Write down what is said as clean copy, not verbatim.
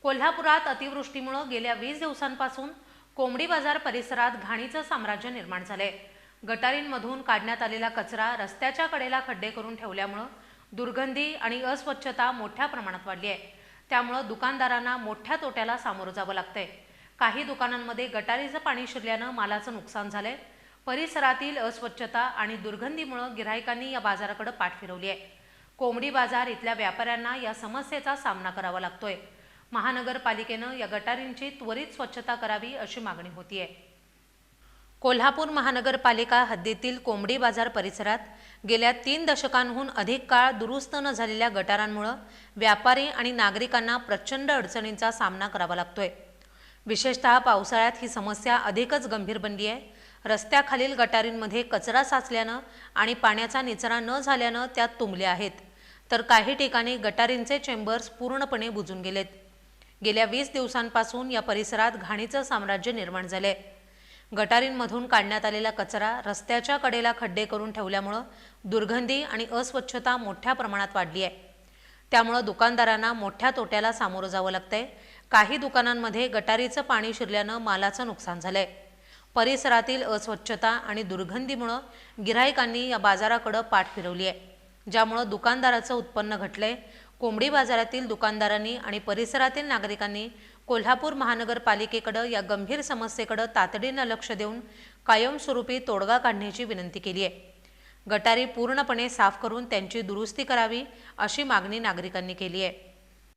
कोल्हापुरात अतिवृष्टीमुळे गेल्या 20 दिवसांपासून कोंबडी बाजार परिसरात घाणीचं साम्राज्य निर्माण झाले। गटारींमधून काढण्यात आलेला कचरा रस्त्याच्या कडेला खड्डे करून ठेवल्यामुळे दुर्गंधी आणि अस्वच्छता मोठ्या प्रमाणात वाढली आहे। त्यामुळे दुकानदारांना मोठ्या तोट्याला सामोरं जावं लागतंय। काही दुकानांमध्ये गटारीचं पाणी शिरल्यानं मालाचं नुकसान झालंय। परिसरातील अस्वच्छता आणि दुर्गंधीमुळे गिराहिकांनी या बाजाराकडे पाठ फिरवली आहे। कोंबडी बाजार इथल्या व्यापाऱ्यांना या समस्येचा सामना करावा लागतोय। महानगरपालिकेनं या गटारींची त्वरित स्वच्छता करावी अशी मागणी होतीये। कोल्हापूर महानगरपालिका हद्दीतील कोंबडी बाजार परिसरात गेल्या 3 दशकांहून अधिक काळ दुरुस्त न झालेल्या गटारांमुळे व्यापारी आणि नागरिकांना प्रचंड अडचणींचा सामना करावा लागतोय। विशेषतः पावसाळ्यात ही समस्या अधिकच गंभीर बनली आहे। रस्त्याखालील गटारींमध्ये कचरा साचल्यानं आणि पाण्याचा निचरा न झाल्यानं त्यात तुंबले आहेत, तर काही ठिकाणी गटारींचे चेंबर्स पूर्णपणे बुजून गेलेत। गेल्या 20 दिवसांपासून या परिसरात घाणीचं साम्राज्य निर्माण झाले। गटारींमधून काढण्यात आलेला कचरा रस्त्याच्या कडेला खड्डे करून ठेवल्यामुळे दुर्गंधी आणि अस्वच्छता मोठ्या प्रमाणात वाढली आहे। त्यामुळे दुकानदारांना मोठ्या तोट्याला सामोरं जावं लागतंय। काही दुकानांमध्ये गटारीचं पाणी शिरल्यानं मालाचं नुकसान झालंय। परिसरातील अस्वच्छता आणि दुर्गंधीमुळे गिराहिकांनी या बाजाराकडे पाठ फिरवली आहे, ज्यामुळे दुकानदाराचं उत्पन्न घटलंय। कोंबडी बाजारातील दुकानदारांनी आणि परिसरातील नागरिकांनी कोल्हापूर महानगरपालिकेकडे या गंभीर समस्येकडे तातडीनं लक्ष देऊन कायमस्वरूपी तोडगा काढण्याची विनंती केली आहे। गटारी पूर्णपणे साफ करून त्यांची दुरुस्ती करावी अशी मागणी नागरिकांनी केली आहे।